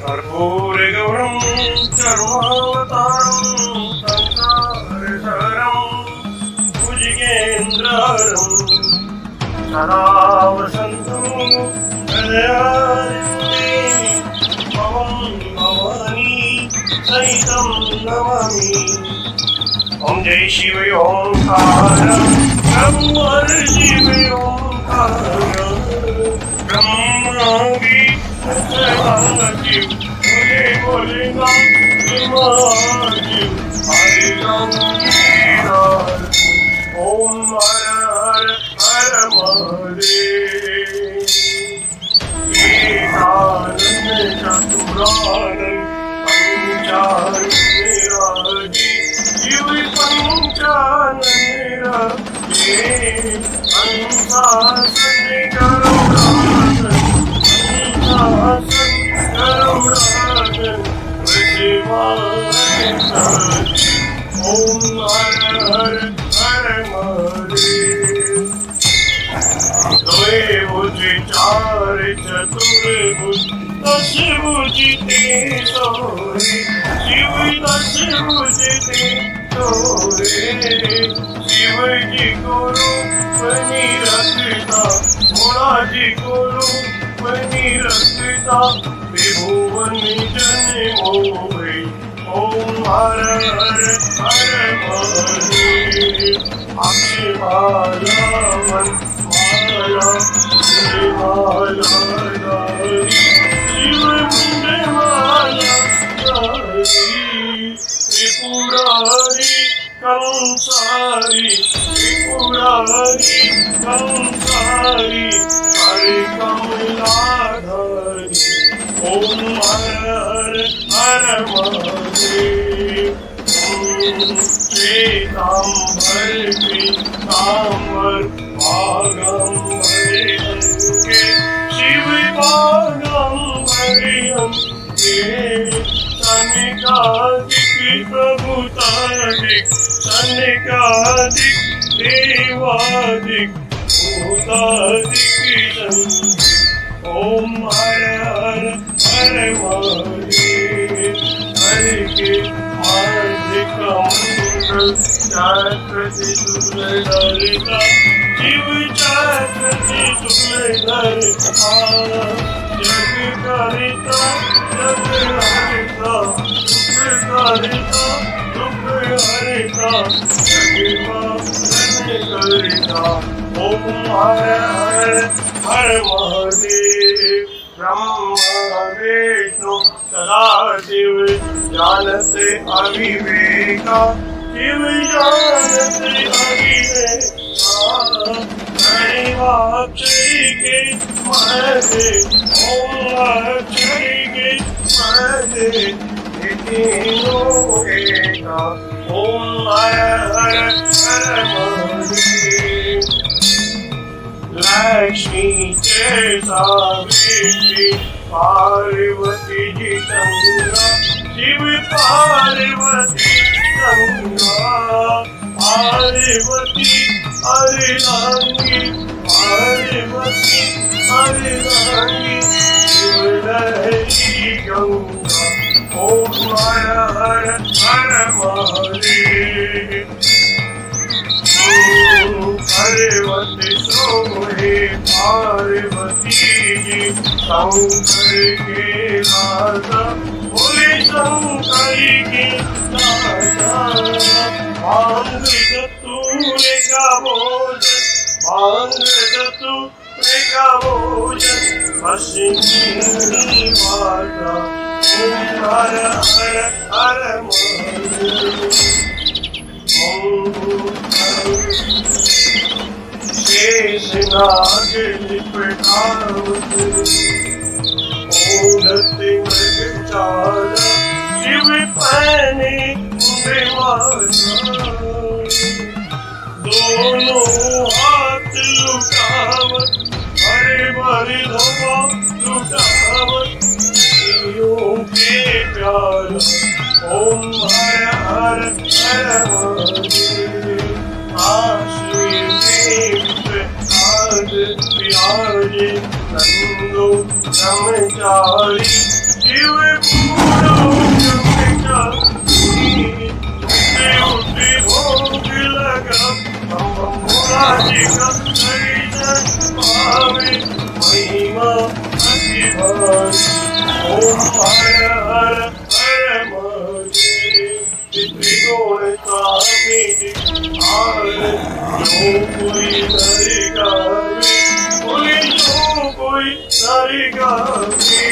कर्पूरगौरं सर्वावतारं संसारसारं भुजगेन्द्रहरं सदा वसन्तं हृदयारण्ये भवं भवानी सहितं नमामि। ॐ जय शिव ओंकार प्रभु हर शिव ओंकार ब्रह्मा शिव बोले बोले नाम हरि राम ओम हर हर हर महादेव एकानंद चतुरानंद पंचानंदराजी शिव पंचानंदराजी अंशासन करुणासन अंशासन करुणासन ओम हर हर हर महादेव। द्वे भुज चार चतुर्भुज दश भुज ते सोरे शिव दश भुज ते सोरे शिव जी गुरु बनी रखता भोला जी गुरु बनी रखता त्रिभुवन जन मोहे ओम हर हर हर महादेव। अक्षमाला मन माला माला शिव मुंडे माला त्रिपुरारी कंसारी त्रिपुरारी कंसारी हरि कमलाधारी ओम हर हर हर महादेव। श्वेतांबर पीतांबर भागंबरे अंके शिव भागंबरे अंके सनिकादिक प्रभुतादिक सनिकादिक देवादिक भूतादिक ओम हर हर हर महादेव। हरि के हार्दिक मंगल चक्रति सुरधरिता शिव चक्रति सुरधरिता जग करिता जग हरिता दुख करिता दुख हरिता जग करिता ओम हर हर हर महादेव। ब्रह्मा विष्णु सदाशिव जानते अविवेका शिव जानते अविवेका अक्षय के महदे ओम अक्षय के महदे तीनों एका ओम हर हर हर महादेव। लक्ष्मी के सावित्री पार्वती जी गंगा शिव पार्वती गंगा पार्वती हरिरांगी पार्वती हरिरांगी शिव लहरी गंगा ओम हर हर हर महादेव। पार्वती सोहे पार्वती जी शंकर के राजा बोले शंकर के राजा भांग जतूरे का भोजन भांग जतूरे का भोजन हसीनी माता ओम हर हर हर महादेव। शेषनाग लिपटावत ओढ़ते मृगचारा शिव पहने माला दोनों हरि धोवा लुटावत जीवों के प्यारा ओम हर हर हर महादेव आश्रय देव आज विराजे नंदो ब्रह्मचारी शिव पूरो ब्रह्मचारी उठे भोग लगा मुरारी का दर्शन पावे महिमा अति भारी ओम हर हर हर महादेव त्रिगुण स्वामी जो कोई नर गावे बोले जो कोई नर गावे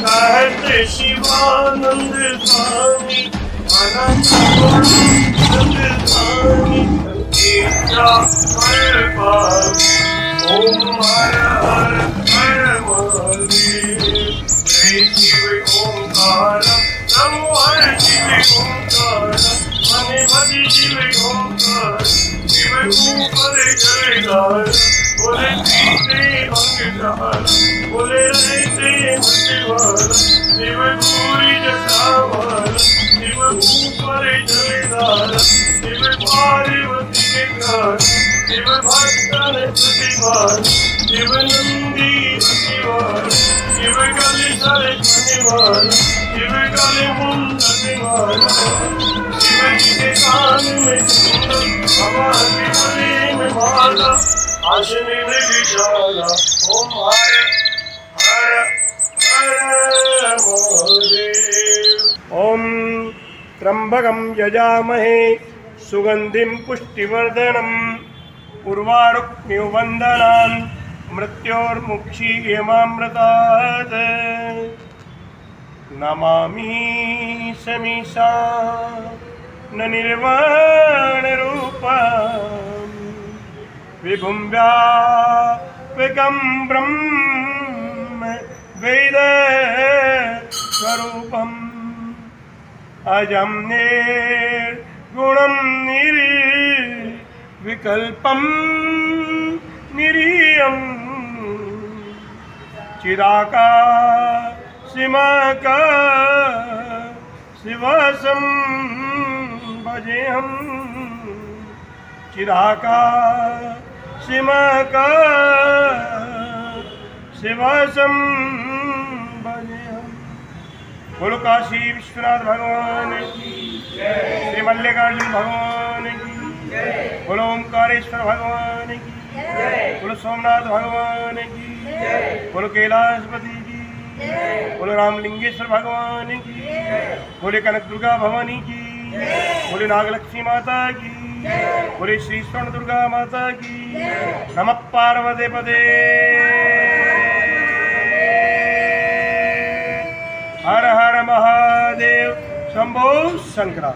कहते शिवानंद स्वामी अनंत गुणानंद स्वामी इच्छा हर पावे ओम हर हर हर महादेव जय शिव ओंकार नमो हर शिव ओंकार मने भजी शिव ओंकार शिव ऊपर जयकार बोले पीते अंगदार बोले रहते मत शिव पूरी जटावार शिव ऊपर जयदार शिव पार्वती के घर शिव भक्तन प्रतिवार शिव नंदी प्रतिवार शिव गले सरे प्रतिवार शिव गले मुंडवार शिव जी के कान में कुंडल हवा के गले में माला आशने में विशाला ओम हर हर हर महादेव ओम त्र्यंबकं यजामहे सुगंधिं पुष्टिवर्धनम् उर्वारुक्मिवन्दनान् मृत्योर्मुक्षीयमामृतात् नमामि समीसा न निर्वाणरूपम् विभुं व्यापकं ब्रह्म वेदस्वरूपम् अजं निर्गुणं निर्विकल्पं निरीयं चिदाकाशमाकाशवासं भजेऽहं चिदाकाशमाकाशवासं भजेऽहं। बोलो काशी विश्वनाथ भगवान की श्री मल्लिकार्जुन भगवान की बोलो ओंकारेश्वर भगवान की बोलो सोमनाथ भगवान की बोलो कैलाशपति की बोलो रामलिंगेश्वर भगवान की बोले कनक दुर्गा भवानी की बोले नागलक्ष्मी माता की बोले श्री स्वर्ण दुर्गा माता की नमः पार्वती पदे हर हर महादेव शंभो शंकरा।